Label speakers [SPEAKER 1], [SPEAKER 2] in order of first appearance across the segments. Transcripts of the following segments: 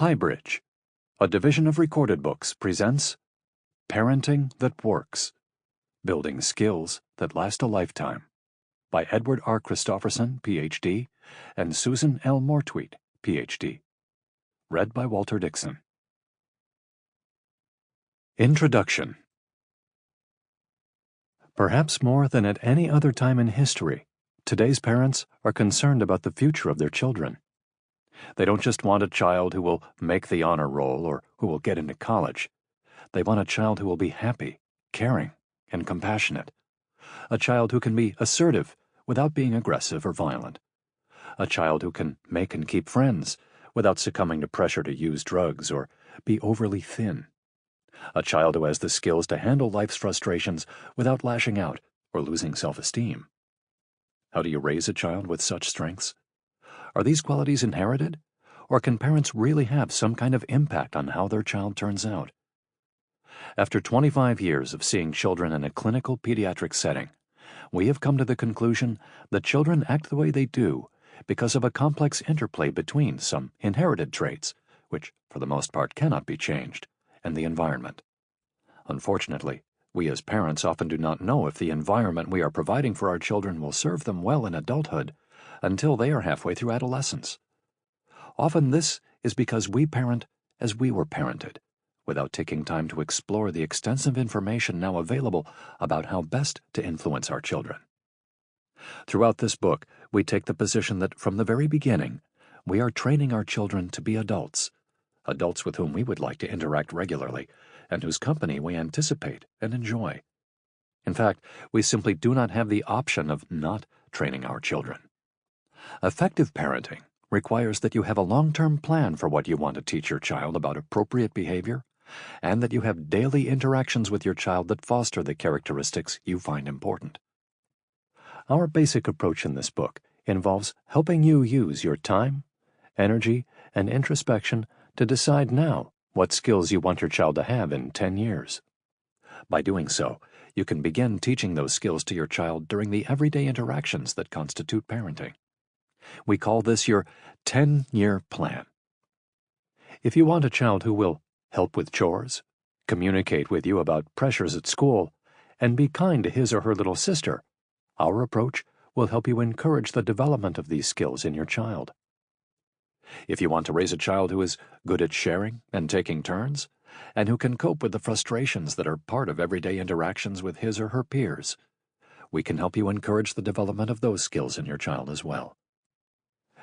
[SPEAKER 1] HighBridge, a division of Recorded Books, presents Parenting That Works, Building Skills That Last a Lifetime by Edward R. Christophersen, Ph.D., and Susan L. Mortweet, Ph.D. Read by Walter Dixon. Introduction. Perhaps more than at any other time in history, today's parents are concerned about the future of their children. They don't just want a child who will make the honor roll or who will get into college. They want a child who will be happy, caring, and compassionate. A child who can be assertive without being aggressive or violent. A child who can make and keep friends without succumbing to pressure to use drugs or be overly thin. A child who has the skills to handle life's frustrations without lashing out or losing self-esteem. How do you raise a child with such strengths? Are these qualities inherited, or can parents really have some kind of impact on how their child turns out? After 25 years of seeing children in a clinical pediatric setting, we have come to the conclusion that children act the way they do because of a complex interplay between some inherited traits, which for the most part cannot be changed, and the environment. Unfortunately, we as parents often do not know if the environment we are providing for our children will serve them well in adulthood until they are halfway through adolescence. Often this is because we parent as we were parented, without taking time to explore the extensive information now available about how best to influence our children. Throughout this book, we take the position that from the very beginning, we are training our children to be adults with whom we would like to interact regularly and whose company we anticipate and enjoy. In fact, we simply do not have the option of not training our children. Effective parenting requires that you have a long-term plan for what you want to teach your child about appropriate behavior, and that you have daily interactions with your child that foster the characteristics you find important. Our basic approach in this book involves helping you use your time, energy, and introspection to decide now what skills you want your child to have in 10 years. By doing so, you can begin teaching those skills to your child during the everyday interactions that constitute parenting. We call this your 10-year plan. If you want a child who will help with chores, communicate with you about pressures at school, and be kind to his or her little sister, our approach will help you encourage the development of these skills in your child. If you want to raise a child who is good at sharing and taking turns, and who can cope with the frustrations that are part of everyday interactions with his or her peers, we can help you encourage the development of those skills in your child as well.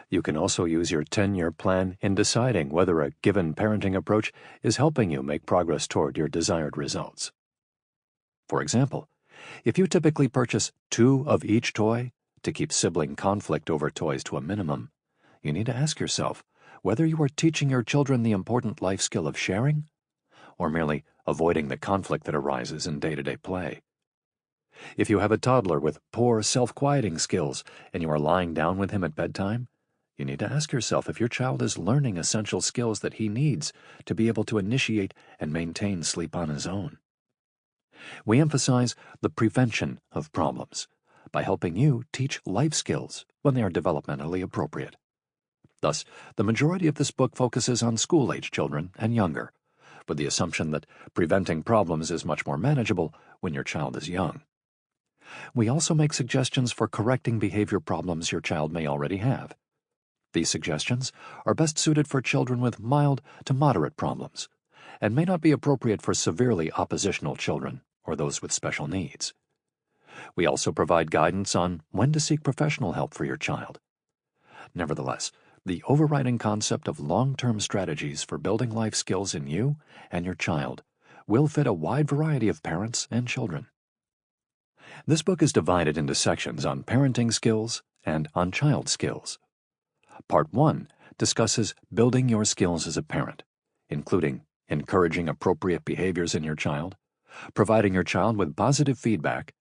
[SPEAKER 1] You can also use your 10-year plan in deciding whether a given parenting approach is helping you make progress toward your desired results. For example, if you typically purchase 2 of each toy to keep sibling conflict over toys to a minimum, you need to ask yourself whether you are teaching your children the important life skill of sharing, or merely avoiding the conflict that arises in day-to-day play. If you have a toddler with poor self-quieting skills and you are lying down with him at bedtime, you need to ask yourself if your child is learning essential skills that he needs to be able to initiate and maintain sleep on his own. We emphasize the prevention of problems by helping you teach life skills when they are developmentally appropriate. Thus, the majority of this book focuses on school-age children and younger, with the assumption that preventing problems is much more manageable when your child is young. We also make suggestions for correcting behavior problems your child may already have. These suggestions are best suited for children with mild to moderate problems, and may not be appropriate for severely oppositional children or those with special needs. We also provide guidance on when to seek professional help for your child. Nevertheless, the overriding concept of long-term strategies for building life skills in you and your child will fit a wide variety of parents and children. This book is divided into sections on parenting skills and on child skills. Part 1 discusses building your skills as a parent, including encouraging appropriate behaviors in your child, providing your child with positive feedback,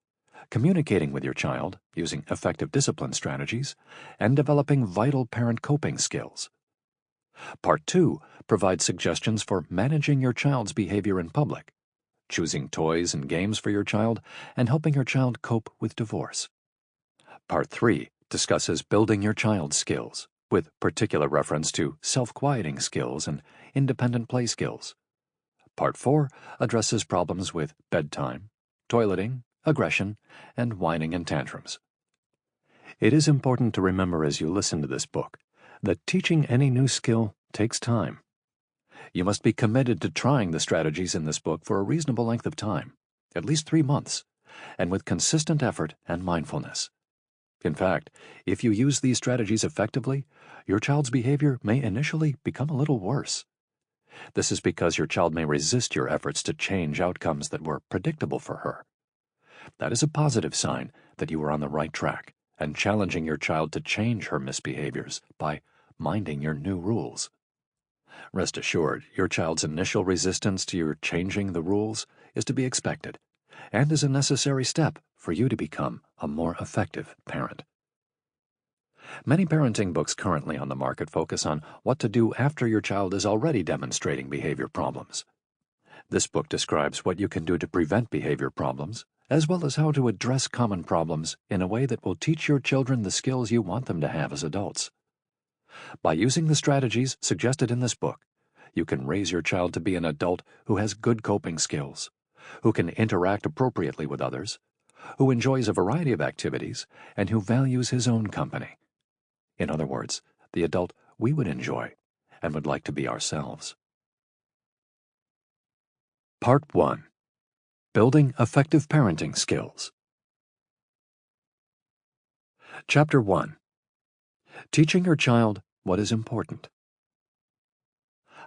[SPEAKER 1] communicating with your child using effective discipline strategies, and developing vital parent coping skills. Part 2 provides suggestions for managing your child's behavior in public, choosing toys and games for your child, and helping your child cope with divorce. Part 3 discusses building your child's skills, with particular reference to self-quieting skills and independent play skills. Part 4 addresses problems with bedtime, toileting, aggression, and whining and tantrums. It is important to remember as you listen to this book that teaching any new skill takes time. You must be committed to trying the strategies in this book for a reasonable length of time, at least 3 months, and with consistent effort and mindfulness. In fact, if you use these strategies effectively, your child's behavior may initially become a little worse. This is because your child may resist your efforts to change outcomes that were predictable for her. That is a positive sign that you are on the right track and challenging your child to change her misbehaviors by minding your new rules. Rest assured, your child's initial resistance to your changing the rules is to be expected and is a necessary step for you to become a more effective parent. Many parenting books currently on the market focus on what to do after your child is already demonstrating behavior problems. This book describes what you can do to prevent behavior problems, as well as how to address common problems in a way that will teach your children the skills you want them to have as adults. By using the strategies suggested in this book, you can raise your child to be an adult who has good coping skills, who can interact appropriately with others, who enjoys a variety of activities, and who values his own company. In other words, the adult we would enjoy and would like to be ourselves. Part 1. Building Effective Parenting Skills. Chapter 1. Teaching your child what is important.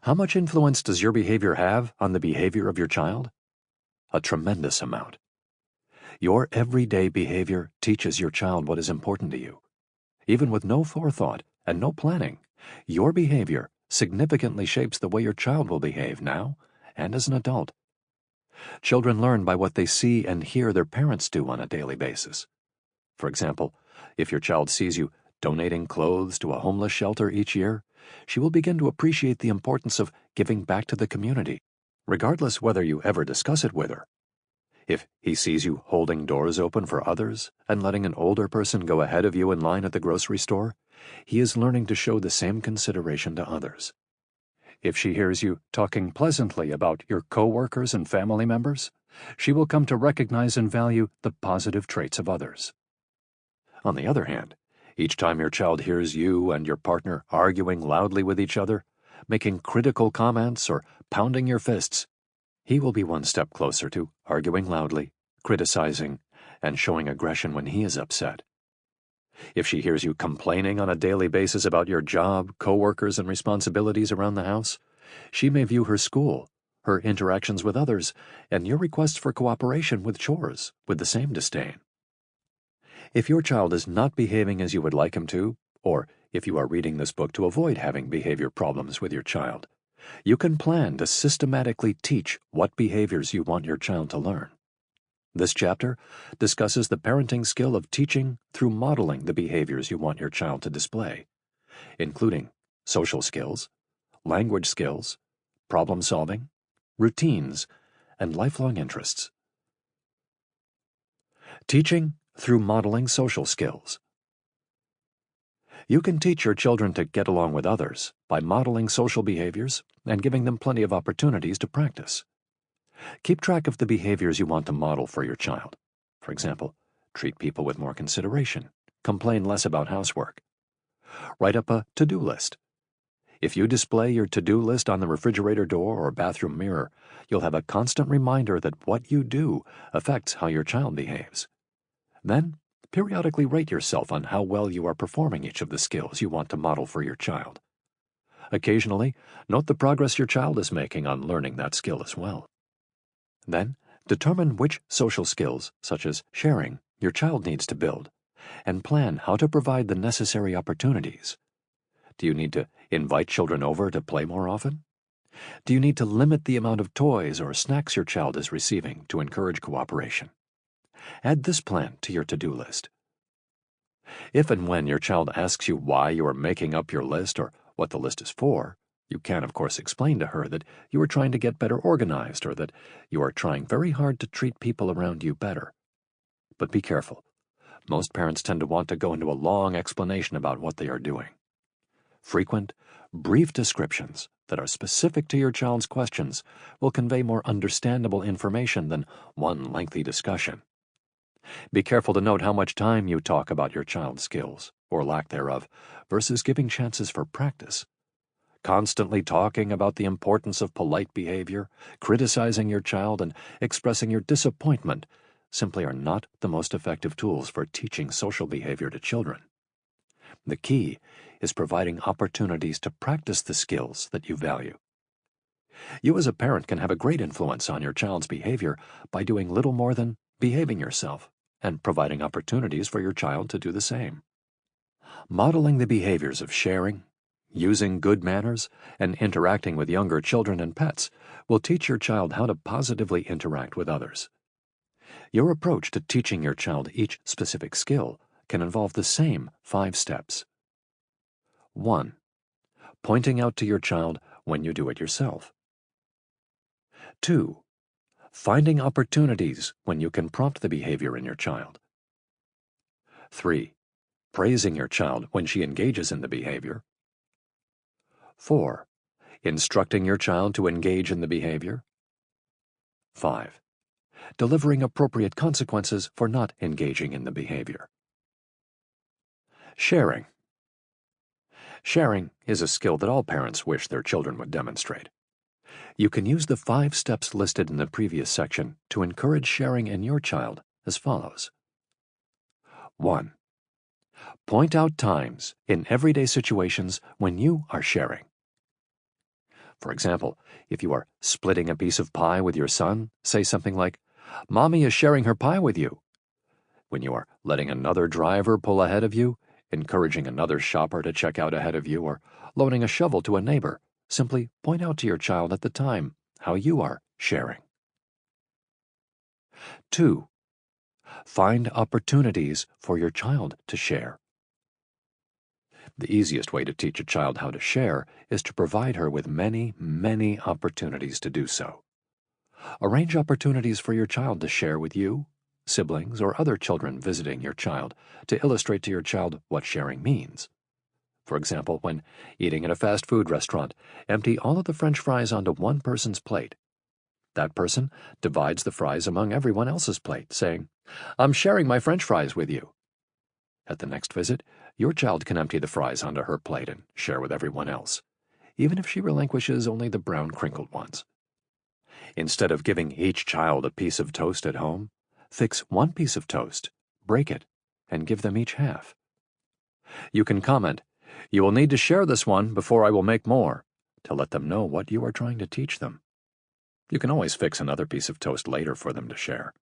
[SPEAKER 1] How much influence does your behavior have on the behavior of your child? A tremendous amount. Your everyday behavior teaches your child what is important to you. Even with no forethought and no planning, your behavior significantly shapes the way your child will behave now and as an adult. Children learn by what they see and hear their parents do on a daily basis. For example, if your child sees you donating clothes to a homeless shelter each year, she will begin to appreciate the importance of giving back to the community, regardless whether you ever discuss it with her. If he sees you holding doors open for others and letting an older person go ahead of you in line at the grocery store, he is learning to show the same consideration to others. If she hears you talking pleasantly about your co-workers and family members, she will come to recognize and value the positive traits of others. On the other hand, each time your child hears you and your partner arguing loudly with each other, making critical comments, or pounding your fists, he will be one step closer to arguing loudly, criticizing, and showing aggression when he is upset. If she hears you complaining on a daily basis about your job, co-workers, and responsibilities around the house, she may view her school, her interactions with others, and your requests for cooperation with chores with the same disdain. If your child is not behaving as you would like him to, or if you are reading this book to avoid having behavior problems with your child, you can plan to systematically teach what behaviors you want your child to learn. This chapter discusses the parenting skill of teaching through modeling the behaviors you want your child to display, including social skills, language skills, problem solving, routines, and lifelong interests. Teaching through modeling social skills. You can teach your children to get along with others by modeling social behaviors and giving them plenty of opportunities to practice. Keep track of the behaviors you want to model for your child. For example, treat people with more consideration, complain less about housework. Write up a to-do list. If you display your to-do list on the refrigerator door or bathroom mirror, you'll have a constant reminder that what you do affects how your child behaves. Then, periodically rate yourself on how well you are performing each of the skills you want to model for your child. Occasionally, note the progress your child is making on learning that skill as well. Then, determine which social skills, such as sharing, your child needs to build, and plan how to provide the necessary opportunities. Do you need to invite children over to play more often? Do you need to limit the amount of toys or snacks your child is receiving to encourage cooperation? Add this plan to your to-do list. If and when your child asks you why you are making up your list or what the list is for, you can, of course, explain to her that you are trying to get better organized or that you are trying very hard to treat people around you better. But be careful. Most parents tend to want to go into a long explanation about what they are doing. Frequent, brief descriptions that are specific to your child's questions will convey more understandable information than one lengthy discussion. Be careful to note how much time you talk about your child's skills, or lack thereof, versus giving chances for practice. Constantly talking about the importance of polite behavior, criticizing your child, and expressing your disappointment simply are not the most effective tools for teaching social behavior to children. The key is providing opportunities to practice the skills that you value. You as a parent can have a great influence on your child's behavior by doing little more than behaving yourself and providing opportunities for your child to do the same. Modeling the behaviors of sharing, using good manners, and interacting with younger children and pets will teach your child how to positively interact with others. Your approach to teaching your child each specific skill can involve the same 5 steps. 1. Pointing out to your child when you do it yourself. 2. Finding opportunities when you can prompt the behavior in your child. 3. Praising your child when she engages in the behavior. 4. Instructing your child to engage in the behavior. 5. Delivering appropriate consequences for not engaging in the behavior. Sharing. Sharing is a skill that all parents wish their children would demonstrate. You can use the 5 steps listed in the previous section to encourage sharing in your child as follows. 1. Point out times in everyday situations when you are sharing. For example, if you are splitting a piece of pie with your son, say something like, "Mommy is sharing her pie with you." When you are letting another driver pull ahead of you, encouraging another shopper to check out ahead of you, or loaning a shovel to a neighbor, simply point out to your child at the time how you are sharing. 2. Find opportunities for your child to share. The easiest way to teach a child how to share is to provide her with many, many opportunities to do so. Arrange opportunities for your child to share with you, siblings, or other children visiting your child to illustrate to your child what sharing means. For example, when eating at a fast food restaurant, empty all of the French fries onto one person's plate. That person divides the fries among everyone else's plate, saying, "I'm sharing my French fries with you." At the next visit, your child can empty the fries onto her plate and share with everyone else, even if she relinquishes only the brown crinkled ones. Instead of giving each child a piece of toast at home, fix one piece of toast, break it, and give them each half. You can comment, "You will need to share this one before I will make more," to let them know what you are trying to teach them. You can always fix another piece of toast later for them to share.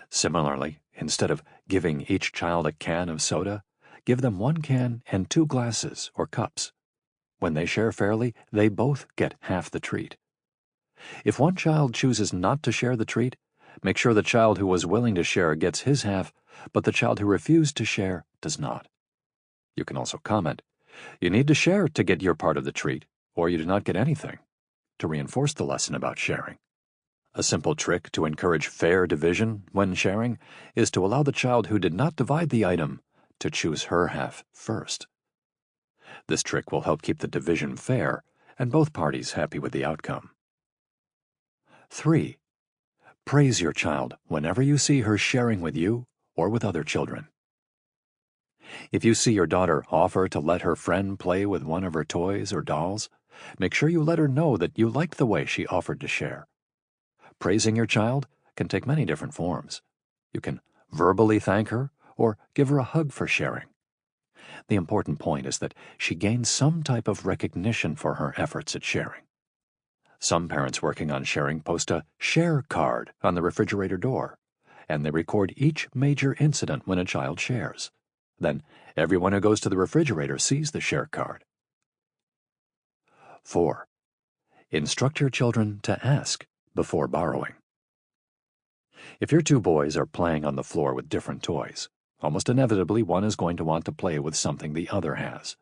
[SPEAKER 1] Similarly, instead of giving each child a can of soda, give them 1 can and 2 glasses or cups. When they share fairly, they both get half the treat. If one child chooses not to share the treat, make sure the child who was willing to share gets his half, but the child who refused to share does not. You can also comment, "You need to share to get your part of the treat, or you do not get anything," to reinforce the lesson about sharing. A simple trick to encourage fair division when sharing is to allow the child who did not divide the item to choose her half first. This trick will help keep the division fair and both parties happy with the outcome. 3. Praise your child whenever you see her sharing with you or with other children. If you see your daughter offer to let her friend play with one of her toys or dolls, make sure you let her know that you liked the way she offered to share. Praising your child can take many different forms. You can verbally thank her or give her a hug for sharing. The important point is that she gains some type of recognition for her efforts at sharing. Some parents working on sharing post a share card on the refrigerator door, and they record each major incident when a child shares. Then everyone who goes to the refrigerator sees the share card. 4. Instruct your children to ask before borrowing. If your 2 boys are playing on the floor with different toys, almost inevitably one is going to want to play with something the other has.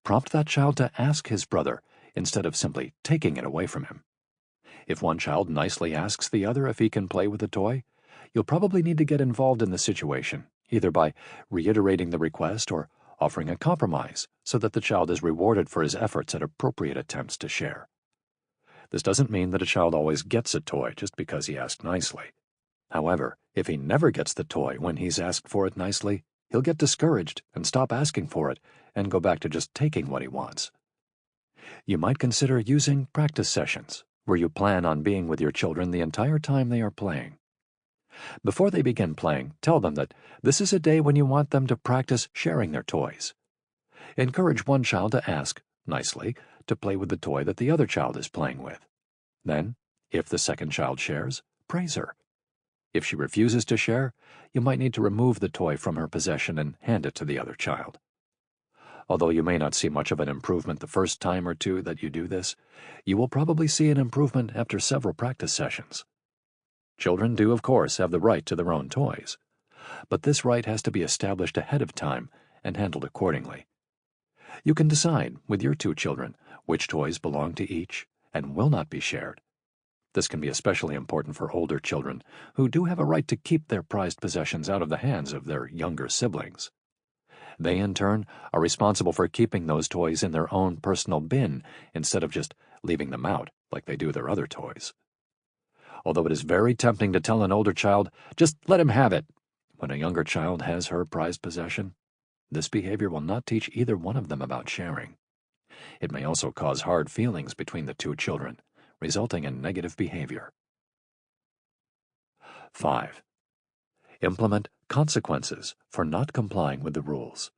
[SPEAKER 1] Prompt that child to ask his brother instead of simply taking it away from him. If one child nicely asks the other if he can play with the toy, you'll probably need to get involved in the situation, either by reiterating the request or offering a compromise so that the child is rewarded for his efforts at appropriate attempts to share. This doesn't mean that a child always gets a toy just because he asked nicely. However, if he never gets the toy when he's asked for it nicely, he'll get discouraged and stop asking for it and go back to just taking what he wants. You might consider using practice sessions where you plan on being with your children the entire time they are playing. Before they begin playing, tell them that this is a day when you want them to practice sharing their toys. Encourage one child to ask, nicely, to play with the toy that the other child is playing with. Then, if the second child shares, praise her. If she refuses to share, you might need to remove the toy from her possession and hand it to the other child. Although you may not see much of an improvement the first time or two that you do this, you will probably see an improvement after several practice sessions. Children do, of course, have the right to their own toys, but this right has to be established ahead of time and handled accordingly. You can decide, with your two children, which toys belong to each and will not be shared. This can be especially important for older children who do have a right to keep their prized possessions out of the hands of their younger siblings. They, in turn, are responsible for keeping those toys in their own personal bin instead of just leaving them out like they do their other toys. Although it is very tempting to tell an older child, just let him have it, when a younger child has her prized possession, this behavior will not teach either one of them about sharing. It may also cause hard feelings between the two children, resulting in negative behavior. 5. Implement consequences for not complying with the rules.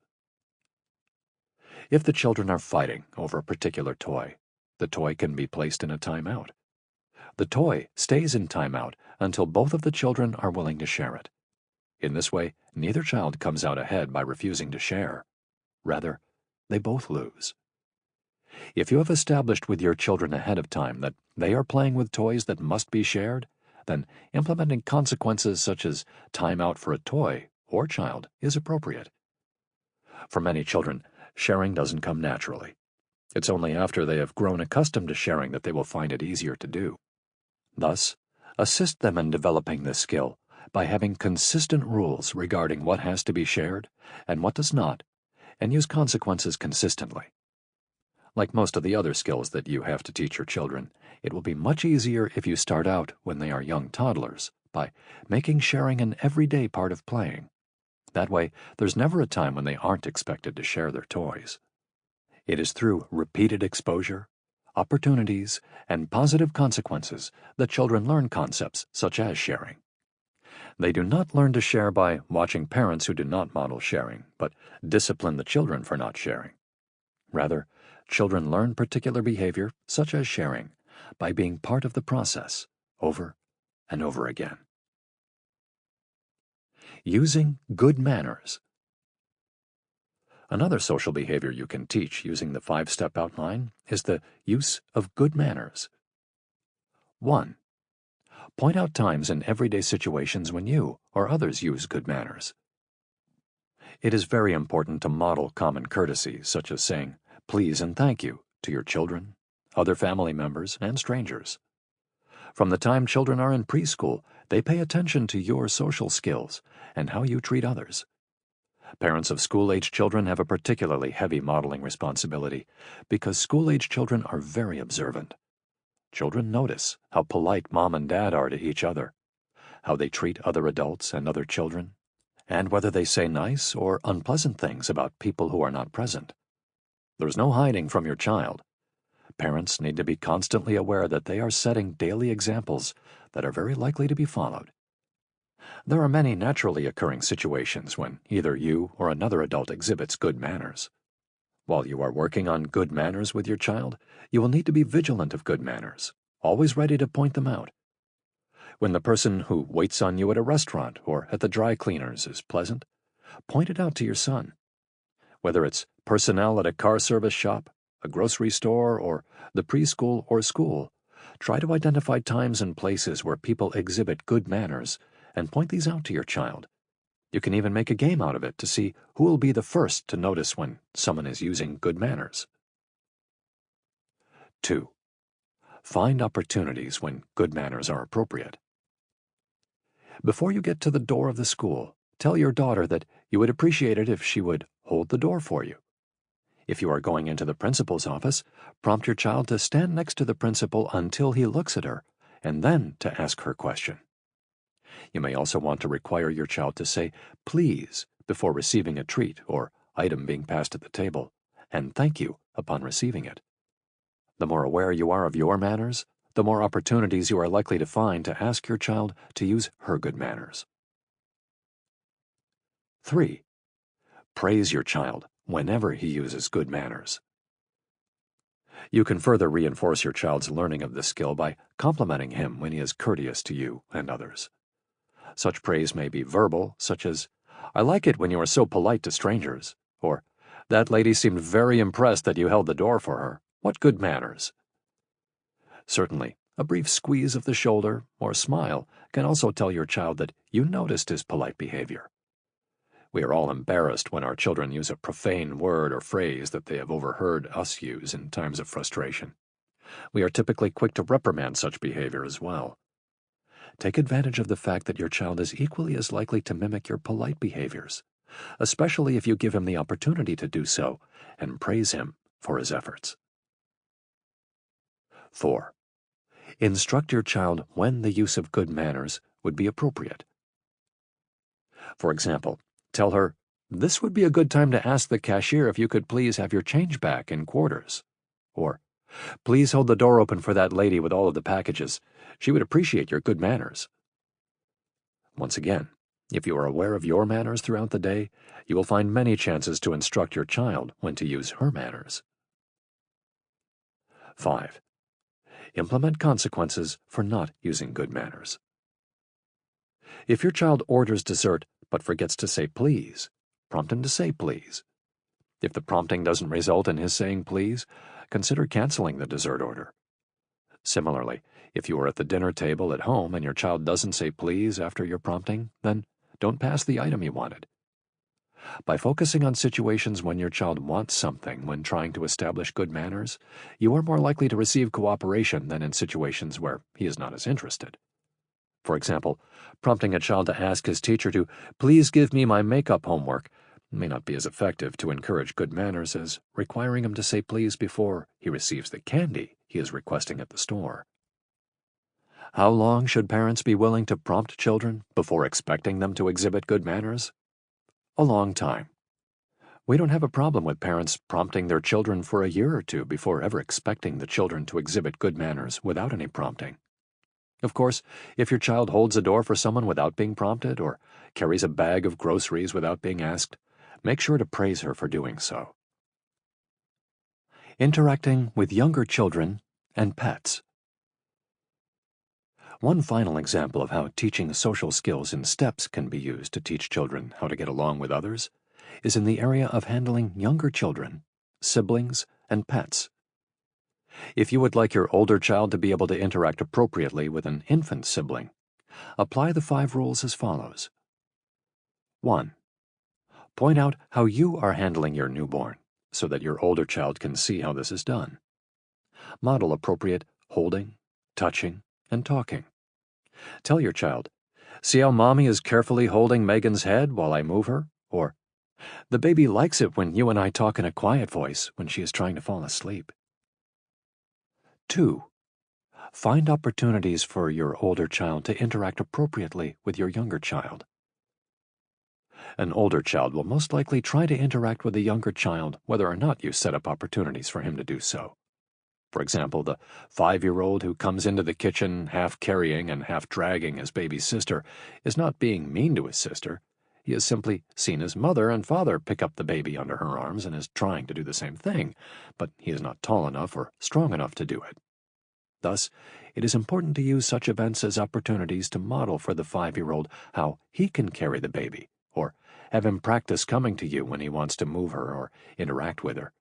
[SPEAKER 1] If the children are fighting over a particular toy, the toy can be placed in a timeout. The toy stays in timeout until both of the children are willing to share it. In this way, neither child comes out ahead by refusing to share. Rather, they both lose. If you have established with your children ahead of time that they are playing with toys that must be shared, then implementing consequences such as time out for a toy or child is appropriate. For many children, sharing doesn't come naturally. It's only after they have grown accustomed to sharing that they will find it easier to do. Thus, assist them in developing this skill by having consistent rules regarding what has to be shared and what does not, and use consequences consistently. Like most of the other skills that you have to teach your children, it will be much easier if you start out when they are young toddlers by making sharing an everyday part of playing. That way, there's never a time when they aren't expected to share their toys. It is through repeated exposure, opportunities, and positive consequences that children learn concepts such as sharing. They do not learn to share by watching parents who do not model sharing, but discipline the children for not sharing. Rather, children learn particular behavior, such as sharing, by being part of the process over and over again. Using good manners. Another social behavior you can teach using the 5-step outline is the use of good manners. 1. Point out times in everyday situations when you or others use good manners. It is very important to model common courtesies, such as saying please and thank you to your children, other family members, and strangers. From the time children are in preschool, they pay attention to your social skills and how you treat others. Parents of school-age children have a particularly heavy modeling responsibility because school-age children are very observant. Children notice how polite mom and dad are to each other, how they treat other adults and other children, and whether they say nice or unpleasant things about people who are not present. There's no hiding from your child. Parents need to be constantly aware that they are setting daily examples that are very likely to be followed. There are many naturally occurring situations when either you or another adult exhibits good manners. While you are working on good manners with your child, you will need to be vigilant of good manners, always ready to point them out. When the person who waits on you at a restaurant or at the dry cleaners is pleasant, point it out to your son. Whether it's personnel at a car service shop, a grocery store, or the preschool or school, try to identify times and places where people exhibit good manners and point these out to your child. You can even make a game out of it to see who will be the first to notice when someone is using good manners. 2. Find opportunities when good manners are appropriate. Before you get to the door of the school, tell your daughter that you would appreciate it if she would hold the door for you. If you are going into the principal's office, prompt your child to stand next to the principal until he looks at her, and then to ask her question. You may also want to require your child to say please before receiving a treat or item being passed at the table, and thank you upon receiving it. The more aware you are of your manners, the more opportunities you are likely to find to ask your child to use her good manners. 3. Praise your child whenever he uses good manners. You can further reinforce your child's learning of this skill by complimenting him when he is courteous to you and others. Such praise may be verbal, such as, "I like it when you are so polite to strangers," or, "That lady seemed very impressed that you held the door for her. What good manners." Certainly, a brief squeeze of the shoulder or smile can also tell your child that you noticed his polite behavior. We are all embarrassed when our children use a profane word or phrase that they have overheard us use in times of frustration. We are typically quick to reprimand such behavior as well. Take advantage of the fact that your child is equally as likely to mimic your polite behaviors, especially if you give him the opportunity to do so and praise him for his efforts. 4. Instruct your child when the use of good manners would be appropriate. For example, tell her, "This would be a good time to ask the cashier if you could please have your change back in quarters." Or, "Please hold the door open for that lady with all of the packages. She would appreciate your good manners." Once again, if you are aware of your manners throughout the day, you will find many chances to instruct your child when to use her manners. 5. Implement consequences for not using good manners. If your child orders dessert but forgets to say please, prompt him to say please. If the prompting doesn't result in his saying please, consider canceling the dessert order. Similarly, if you are at the dinner table at home and your child doesn't say please after your prompting, then don't pass the item you wanted. By focusing on situations when your child wants something when trying to establish good manners, you are more likely to receive cooperation than in situations where he is not as interested. For example, prompting a child to ask his teacher to please give me my makeup homework may not be as effective to encourage good manners as requiring him to say please before he receives the candy he is requesting at the store. How long should parents be willing to prompt children before expecting them to exhibit good manners? A long time. We don't have a problem with parents prompting their children for a year or two before ever expecting the children to exhibit good manners without any prompting. Of course, if your child holds a door for someone without being prompted or carries a bag of groceries without being asked, make sure to praise her for doing so. Interacting with younger children and pets. One final example of how teaching social skills in steps can be used to teach children how to get along with others is in the area of handling younger children, siblings, and pets. If you would like your older child to be able to interact appropriately with an infant sibling, apply the 5 rules as follows. 1. Point out how you are handling your newborn so that your older child can see how this is done. Model appropriate holding, touching, and talking. Tell your child, "See how Mommy is carefully holding Megan's head while I move her?" Or, "The baby likes it when you and I talk in a quiet voice when she is trying to fall asleep." 2. Find opportunities for your older child to interact appropriately with your younger child. An older child will most likely try to interact with a younger child whether or not you set up opportunities for him to do so. For example, the 5-year-old who comes into the kitchen half carrying and half dragging his baby sister is not being mean to his sister. He has simply seen his mother and father pick up the baby under her arms and is trying to do the same thing, but he is not tall enough or strong enough to do it. Thus, it is important to use such events as opportunities to model for the 5-year-old how he can carry the baby, or have him practice coming to you when he wants to move her or interact with her.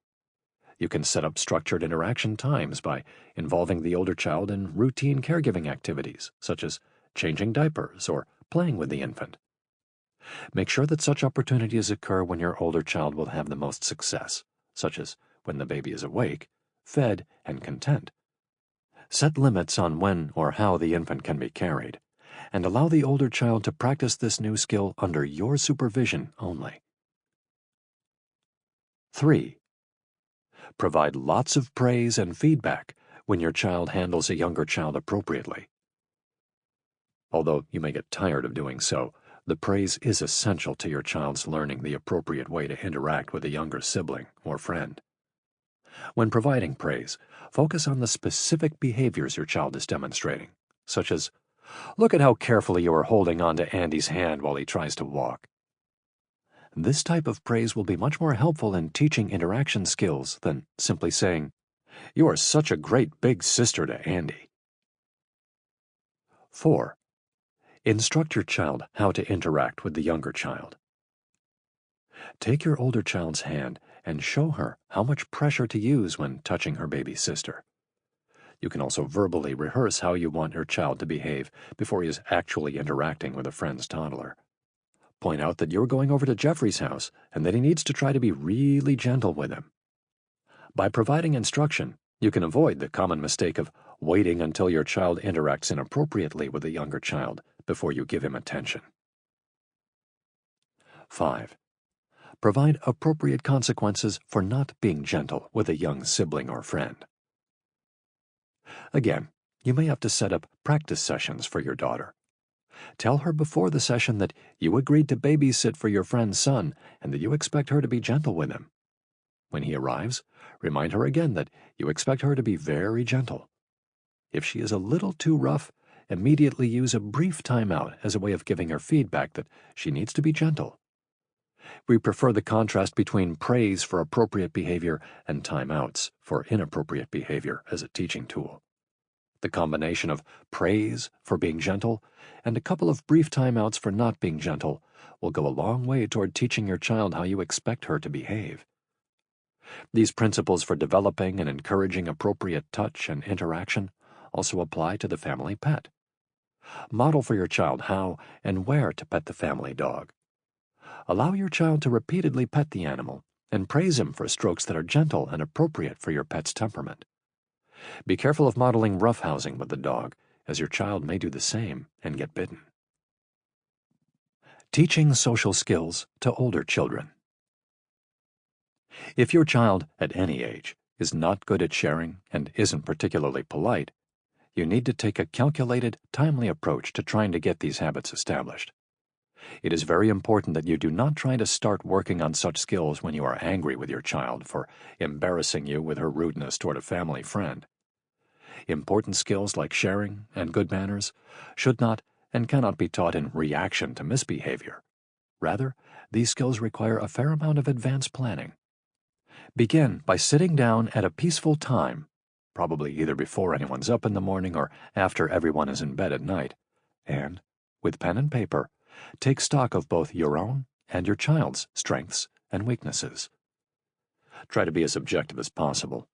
[SPEAKER 1] You can set up structured interaction times by involving the older child in routine caregiving activities, such as changing diapers or playing with the infant. Make sure that such opportunities occur when your older child will have the most success, such as when the baby is awake, fed, and content. Set limits on when or how the infant can be carried, and allow the older child to practice this new skill under your supervision only. 3. Provide lots of praise and feedback when your child handles a younger child appropriately. Although you may get tired of doing so, the praise is essential to your child's learning the appropriate way to interact with a younger sibling or friend. When providing praise, focus on the specific behaviors your child is demonstrating, such as, "Look at how carefully you are holding on to Andy's hand while he tries to walk." This type of praise will be much more helpful in teaching interaction skills than simply saying, "You are such a great big sister to Andy." 4. Instruct your child how to interact with the younger child. Take your older child's hand and show her how much pressure to use when touching her baby sister. You can also verbally rehearse how you want your child to behave before he is actually interacting with a friend's toddler. Point out that you're going over to Jeffrey's house and that he needs to try to be really gentle with him. By providing instruction, you can avoid the common mistake of waiting until your child interacts inappropriately with a younger child before you give him attention. 5. Provide appropriate consequences for not being gentle with a young sibling or friend. Again, you may have to set up practice sessions for your daughter. Tell her before the session that you agreed to babysit for your friend's son and that you expect her to be gentle with him. When he arrives, remind her again that you expect her to be very gentle. If she is a little too rough, immediately use a brief timeout as a way of giving her feedback that she needs to be gentle. We prefer the contrast between praise for appropriate behavior and timeouts for inappropriate behavior as a teaching tool. The combination of praise for being gentle and a couple of brief timeouts for not being gentle will go a long way toward teaching your child how you expect her to behave. These principles for developing and encouraging appropriate touch and interaction also apply to the family pet. Model for your child how and where to pet the family dog. Allow your child to repeatedly pet the animal and praise him for strokes that are gentle and appropriate for your pet's temperament. Be careful of modeling roughhousing with the dog, as your child may do the same and get bitten. Teaching social skills to older children. If your child, at any age, is not good at sharing and isn't particularly polite, you need to take a calculated, timely approach to trying to get these habits established. It is very important that you do not try to start working on such skills when you are angry with your child for embarrassing you with her rudeness toward a family friend. Important skills like sharing and good manners should not and cannot be taught in reaction to misbehavior. Rather, these skills require a fair amount of advanced planning. Begin by sitting down at a peaceful time, probably either before anyone's up in the morning or after everyone is in bed at night, and, with pen and paper, take stock of both your own and your child's strengths and weaknesses. Try to be as objective as possible.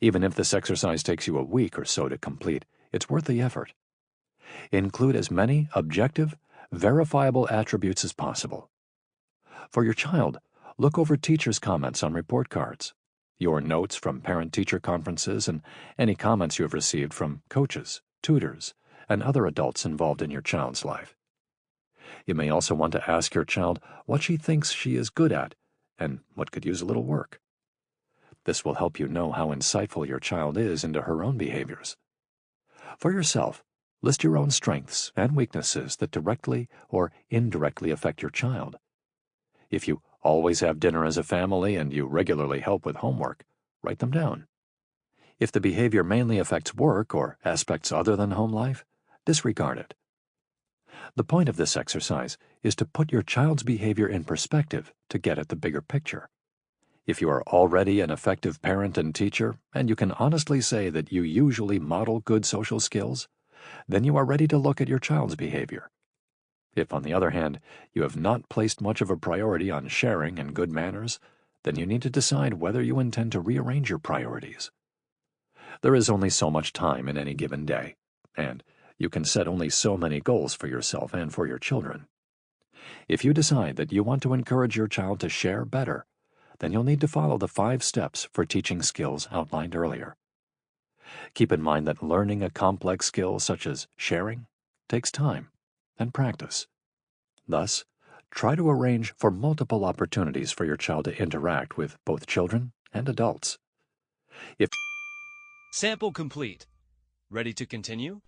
[SPEAKER 1] Even if this exercise takes you a week or so to complete, it's worth the effort. Include as many objective, verifiable attributes as possible. For your child, look over teachers' comments on report cards, your notes from parent-teacher conferences, and any comments you have received from coaches, tutors, and other adults involved in your child's life. You may also want to ask your child what she thinks she is good at and what could use a little work. This will help you know how insightful your child is into her own behaviors. For yourself, list your own strengths and weaknesses that directly or indirectly affect your child. If you always have dinner as a family and you regularly help with homework, write them down. If the behavior mainly affects work or aspects other than home life, disregard it. The point of this exercise is to put your child's behavior in perspective to get at the bigger picture. If you are already an effective parent and teacher, and you can honestly say that you usually model good social skills, then you are ready to look at your child's behavior. If, on the other hand, you have not placed much of a priority on sharing and good manners, then you need to decide whether you intend to rearrange your priorities. There is only so much time in any given day, and you can set only so many goals for yourself and for your children. If you decide that you want to encourage your child to share better, then you'll need to follow the 5 steps for teaching skills outlined earlier. Keep in mind that learning a complex skill such as sharing takes time and practice. Thus, Try to arrange for multiple opportunities for your child to interact with both children and adults.
[SPEAKER 2] Sample complete. Ready to continue?